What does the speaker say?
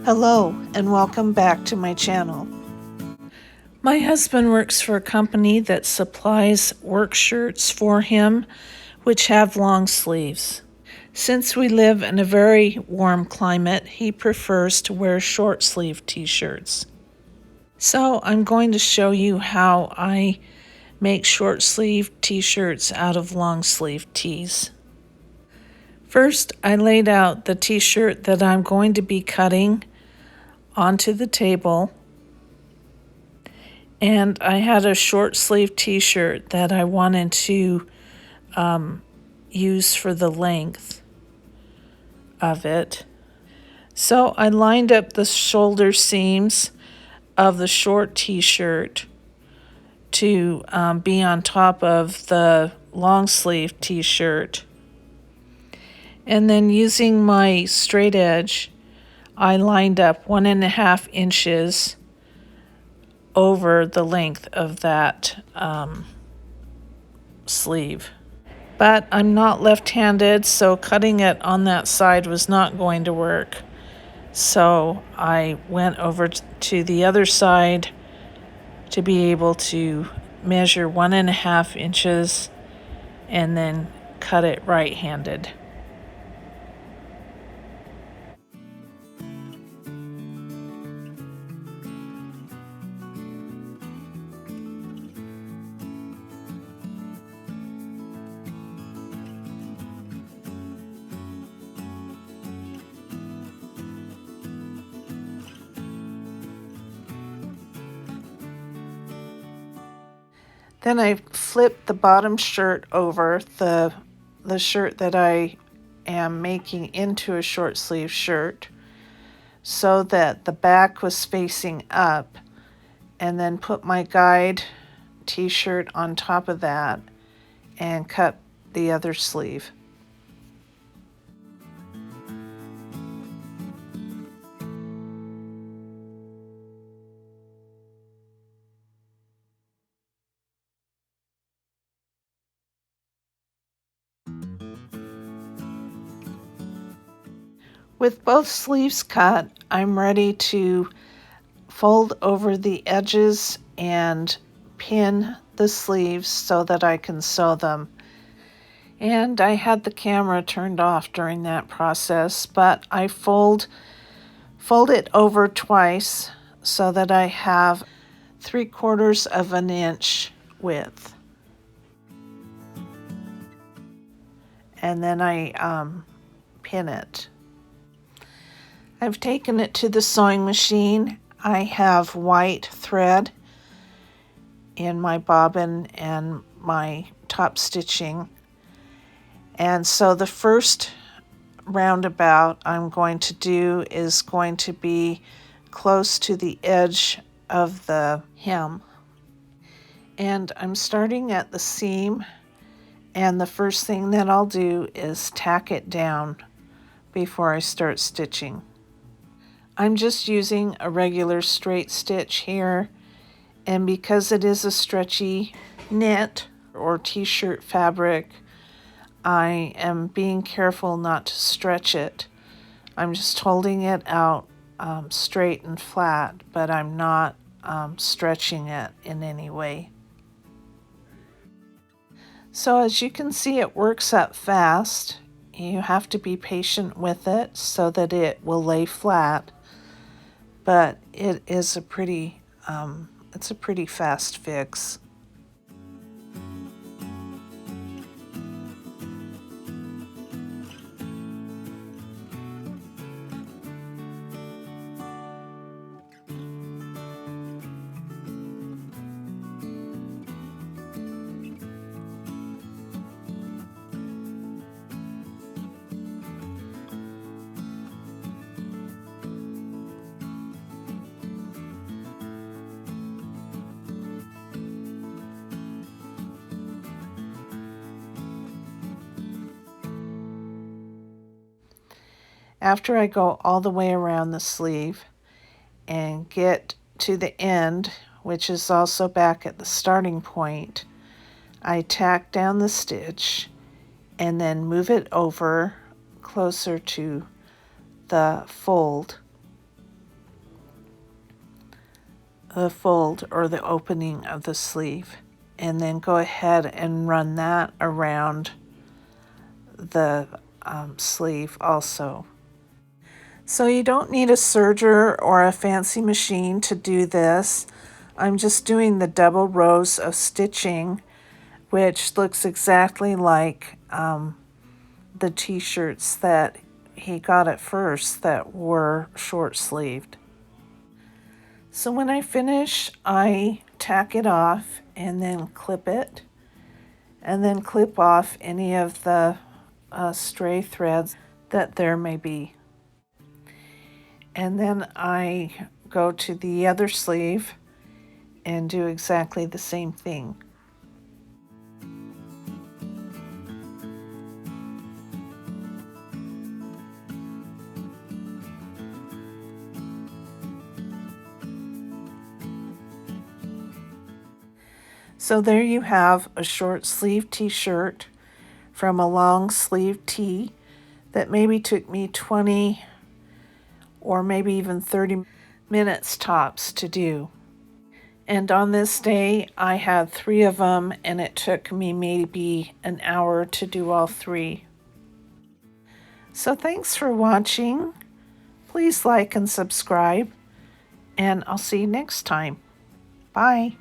Hello and welcome back to my channel. My husband works for a company that supplies work shirts for him, which have long sleeves. Since we live in a very warm climate, he prefers to wear short sleeve t-shirts. So I'm going to show you how I make short sleeve t-shirts out of long sleeve tees. First, I laid out the t-shirt that I'm going to be cutting onto the table, and I had a short sleeve t-shirt that I wanted to use for the length of it. So I lined up the shoulder seams of the short t-shirt to be on top of the long sleeve t-shirt. And then using my straight edge, I lined up 1.5 inches over the length of that sleeve. But I'm not left-handed, so cutting it on that side was not going to work. So I went over to the other side to be able to measure 1.5 inches and then cut it right-handed. Then I flipped the bottom shirt over, the shirt that I am making into a short sleeve shirt, so that the back was facing up, and then put my guide t-shirt on top of that and cut the other sleeve. With both sleeves cut, I'm ready to fold over the edges and pin the sleeves so that I can sew them. And I had the camera turned off during that process, but I fold it over twice so that I have 3/4 of an inch width. And then I pin it. I've taken it to the sewing machine. I have white thread in my bobbin and my top stitching. And so the first roundabout I'm going to do is going to be close to the edge of the hem. And I'm starting at the seam, and the first thing that I'll do is tack it down before I start stitching. I'm just using a regular straight stitch here, and because it is a stretchy knit or t-shirt fabric, I am being careful not to stretch it. I'm just holding it out straight and flat, but I'm not stretching it in any way. So as you can see, it works up fast. You have to be patient with it so that it will lay flat, but it is a pretty fast fix. After I go all the way around the sleeve and get to the end, which is also back at the starting point, I tack down the stitch and then move it over closer to the fold the fold or the opening of the sleeve, and then go ahead and run that around the sleeve also. So you don't need a serger or a fancy machine to do this. I'm just doing the double rows of stitching, which looks exactly like the t-shirts that he got at first that were short-sleeved. So when I finish, I tack it off and then clip it, and then clip off any of the stray threads that there may be. And then I go to the other sleeve and do exactly the same thing. So there you have a short sleeve t-shirt from a long sleeve tee that maybe took me 20 or maybe even 30 minutes tops to do. And on this day, I had 3 of them, and it took me maybe an hour to do all 3. So thanks for watching. Please like and subscribe, and I'll see you next time. Bye.